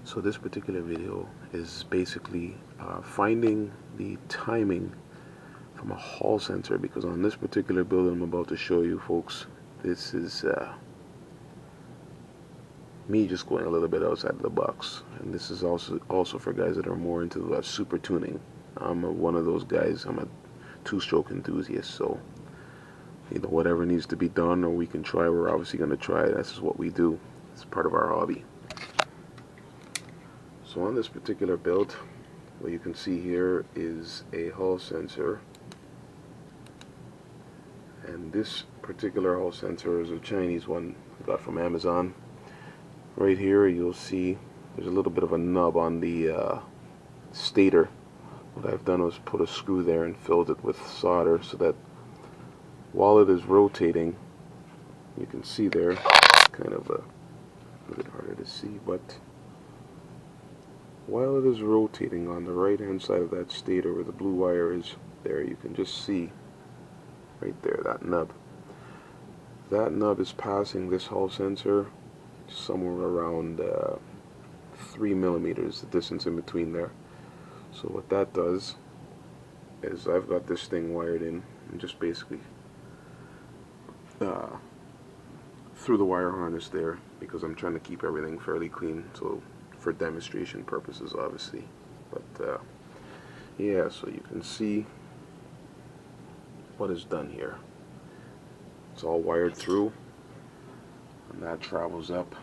So this particular video is basically finding the timing from a hall sensor, because on this particular build I'm about to show you folks, this is me just going a little bit outside of the box, and this is also for guys that are more into super tuning. I'm one of those guys. I'm a two-stroke enthusiast, so whatever needs to be done or we can try, we're obviously going to try. This is what we do. It's part of our hobby. So on this particular build, what you can see here is a hall sensor, and this particular hall sensor is a Chinese one I got from Amazon. Right here you'll see there's a little bit of a nub on the stator. What I've done was put a screw there and filled it with solder so that while it is rotating, you can see there, kind of a bit harder to see, but while it is rotating on the right hand side of that stator where the blue wire is there, you can just see right there that nub. That nub is passing this hall sensor somewhere around 3 millimeters, the distance in between there. So what that does is I've got this thing wired in and just basically through the wire harness there, because I'm trying to keep everything fairly clean, so for demonstration purposes obviously. But yeah, so you can see what is done here. It's all wired through, and that travels up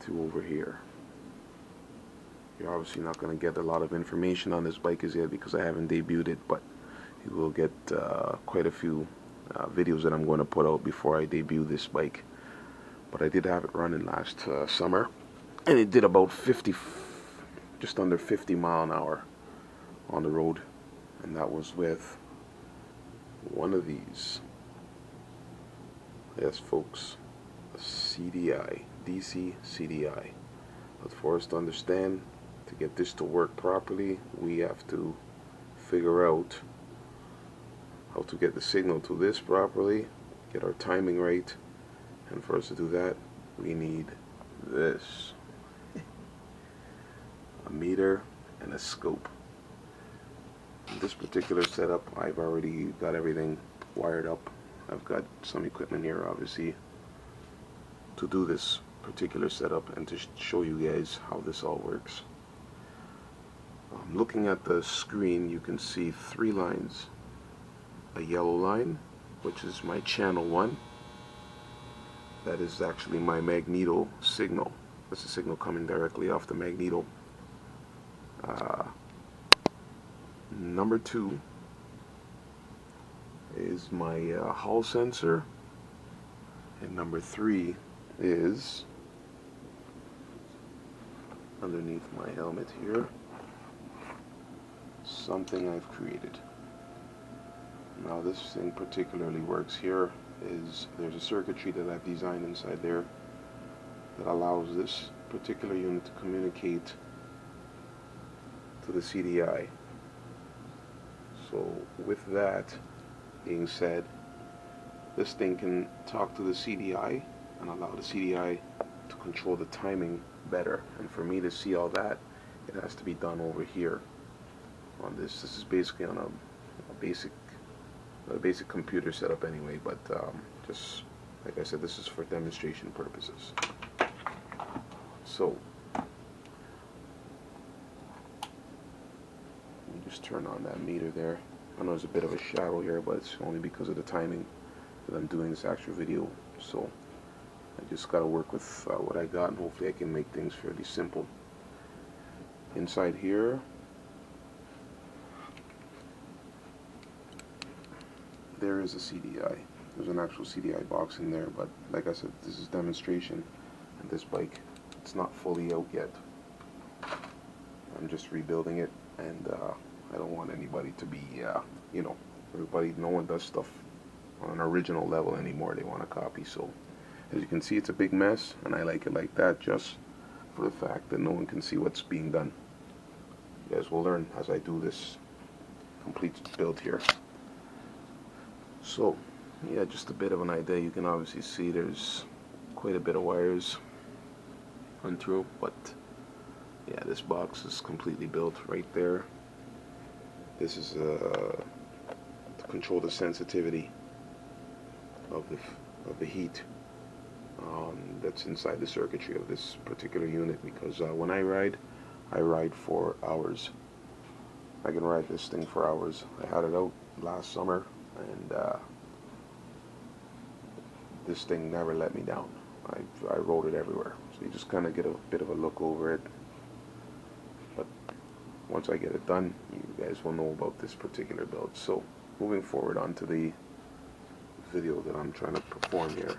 to over here. You're obviously not going to get a lot of information on this bike as yet because I haven't debuted it, but you will get quite a few videos that I'm going to put out before I debut this bike. But I did have it running last summer, and it did about just under 50 mile an hour on the road, and that was with one of these. Yes folks, a CDI, DC CDI. But for us to understand, to get this to work properly, we have to figure out how to get the signal to this properly, get our timing right, and for us to do that, we need this. A meter and a scope. In this particular setup, I've already got everything wired up. I've got some equipment here obviously to do this particular setup and to show you guys how this all works. Looking at the screen, you can see 3 lines. A yellow line, which is my channel 1. That is actually my magneto signal. That's a signal coming directly off the magneto. Number 2 is my hall sensor, and number 3 is underneath my helmet here, something I've created. Now this thing particularly works here is there's a circuitry that I've designed inside there that allows this particular unit to communicate to the CDI. So with that being said, this thing can talk to the CDI and allow the CDI to control the timing better. And for me to see all that, it has to be done over here on this. This is basically on a basic computer setup anyway, but just like I said, this is for demonstration purposes. So just turn on that meter there. I know there's a bit of a shadow here, but it's only because of the timing that I'm doing this actual video. So I just got to work with what I got, and hopefully I can make things fairly simple. Inside here, there is a CDI. There's an actual CDI box in there, but like I said, this is demonstration, and this bike, it's not fully out yet. I'm just rebuilding it, and I don't want anybody to be, no one does stuff on an original level anymore. They want to copy. So as you can see, it's a big mess, and I like it like that just for the fact that no one can see what's being done. You guys will learn as I do this complete build here. So yeah, just a bit of an idea. You can obviously see there's quite a bit of wires run through. But yeah, this box is completely built right there. This is to control the sensitivity of the heat that's inside the circuitry of this particular unit, because when I ride for hours. I can ride this thing for hours. I had it out last summer, and this thing never let me down. I rode it everywhere. So you just kind of get a bit of a look over it. But once I get it done, you guys will know about this particular build. So moving forward onto the video that I'm trying to perform here.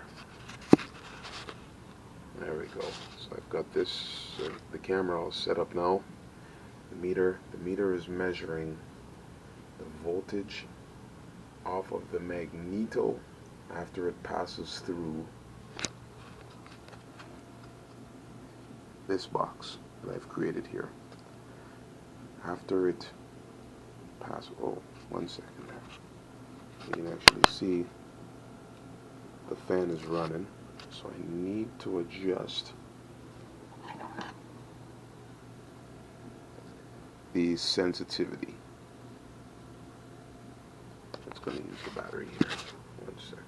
There we go. So I've got this, the camera all set up now. The meter is measuring the voltage off of the magneto after it passes through this box that I've created here. After it passes, oh, 1 second there. You can actually see the fan is running, so I need to adjust the sensitivity. It's going to use the battery here. 1 second.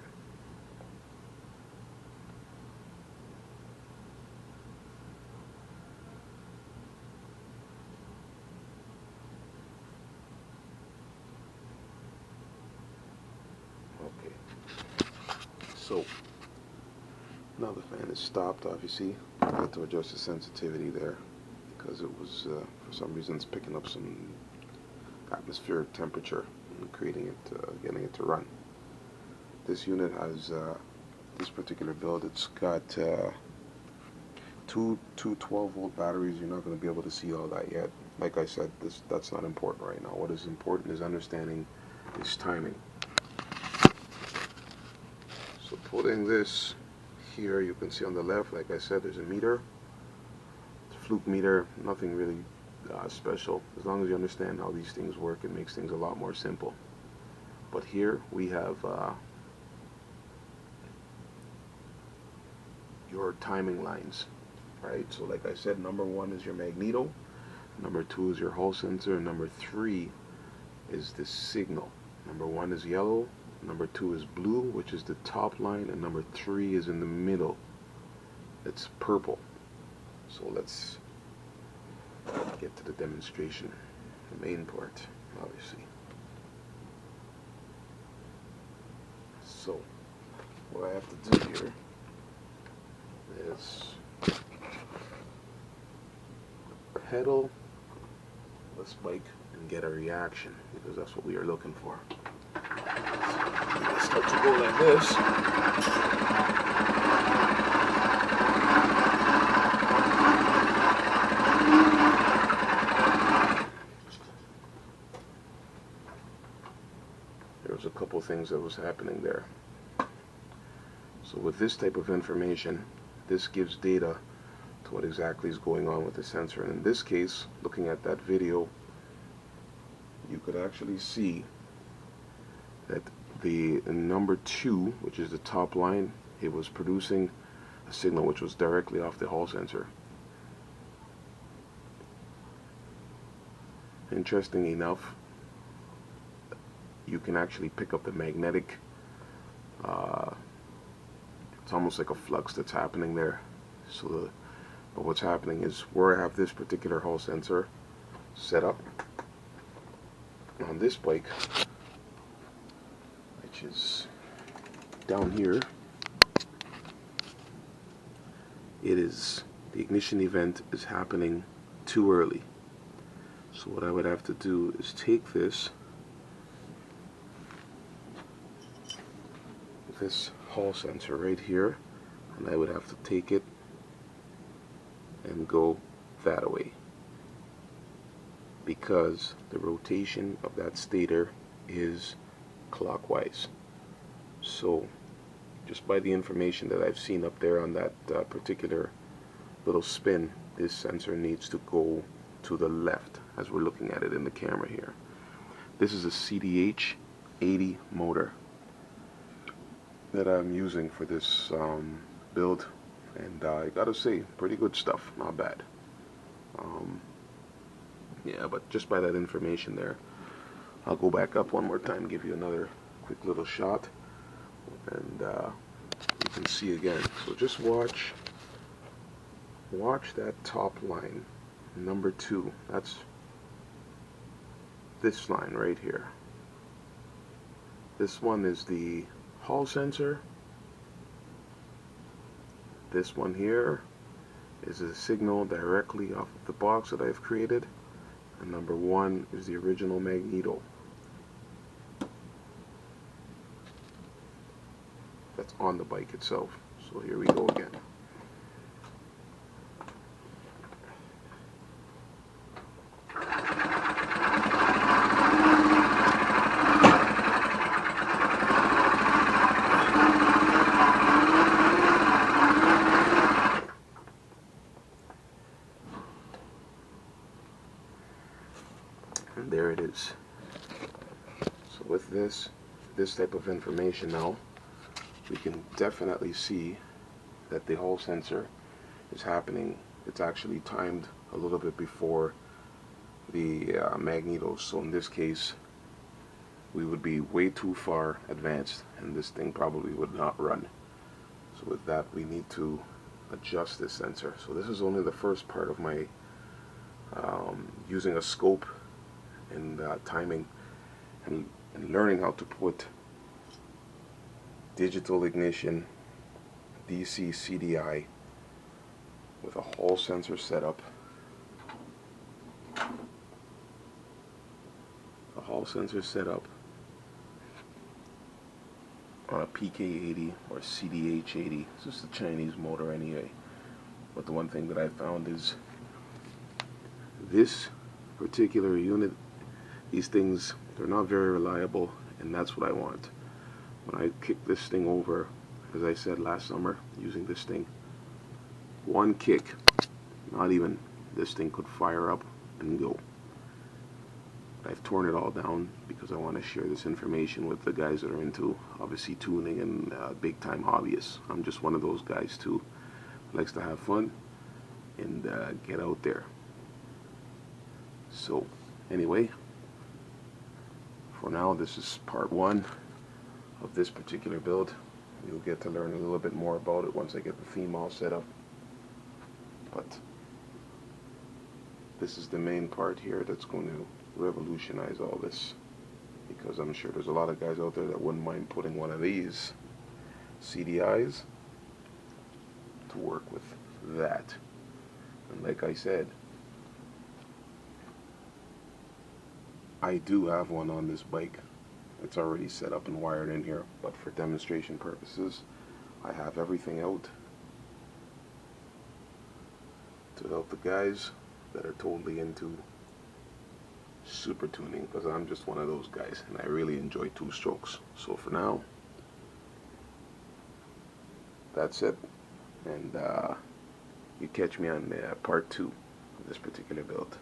Okay. So now the fan is stopped. Obviously, I had to adjust the sensitivity there, because it was, for some reason, it's picking up some atmospheric temperature and creating it, getting it to run. This unit has, this particular build, it's got two 12-volt batteries. You're not going to be able to see all that yet. Like I said, that's not important right now. What is important is understanding this timing. So putting this here, you can see on the left, like I said, there's a meter. Fluke meter, nothing really special. As long as you understand how these things work, it makes things a lot more simple. But here we have your timing lines, right? So like I said, number 1 is your magneto, number 2 is your Hall sensor, and number 3 is the signal. Number 1 is yellow, number 2 is blue, which is the top line, and number 3 is in the middle. It's purple. So let's get to the demonstration, the main part, obviously. So what I have to do here is pedal this bike and get a reaction, because that's what we are looking for. So I start to go like this. There's a couple things that was happening there. So with this type of information, this gives data to what exactly is going on with the sensor. And in this case, looking at that video, you could actually see that the number 2, which is the top line, it was producing a signal which was directly off the Hall sensor. Interesting enough, you can actually pick up the magnetic, it's almost like a flux that's happening there. So but what's happening is, where I have this particular Hall sensor set up on this bike, which is down here, the ignition event is happening too early. So what I would have to do is take this Hall sensor right here, and I would have to take it and go that way, because the rotation of that stator is clockwise. So just by the information that I've seen up there on that particular little spin, this sensor needs to go to the left, as we're looking at it in the camera here. This is a CDH 80 motor that I'm using for this build. and I gotta say, pretty good stuff, not bad. Yeah, but just by that information there, I'll go back up one more time, give you another quick little shot, and you can see again. So just watch that top line, number 2. That's this line right here. This one is the Hall sensor. This one here is a signal directly off of the box that I've created, and number 1 is the original magneto. That's on the bike itself. So here we go again. And there it is. So with this type of information now, we can definitely see that the Hall sensor is happening. It's actually timed a little bit before the magnetos. So in this case, we would be way too far advanced, and this thing probably would not run. So with that, we need to adjust this sensor. So this is only the first part of my using a scope and timing and learning how to put digital ignition DC CDI with a Hall sensor setup. A Hall sensor setup on a PK80 or CDH 80. This is a Chinese motor anyway. But the one thing that I found is this particular unit, these things, they're not very reliable, and that's what I want. When I kick this thing over, as I said last summer, using this thing, one kick, not even, this thing could fire up and go. I've torn it all down because I want to share this information with the guys that are into, obviously, tuning and big time hobbyists. I'm just one of those guys too, likes to have fun and get out there. So anyway, for now, this is part 1 of this particular build. You'll get to learn a little bit more about it once I get the theme all set up. But this is the main part here that's going to revolutionize all this, because I'm sure there's a lot of guys out there that wouldn't mind putting one of these CDIs to work with that. And like I said, I do have one on this bike. It's already set up and wired in here, but for demonstration purposes, I have everything out to help the guys that are totally into super tuning, because I'm just one of those guys and I really enjoy two strokes. So for now, that's it, and you catch me on part 2 of this particular build.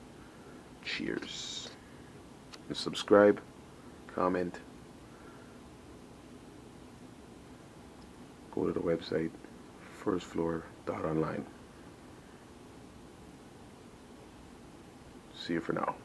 Cheers. And subscribe, comment, go to the website firstfloor.online. See you for now.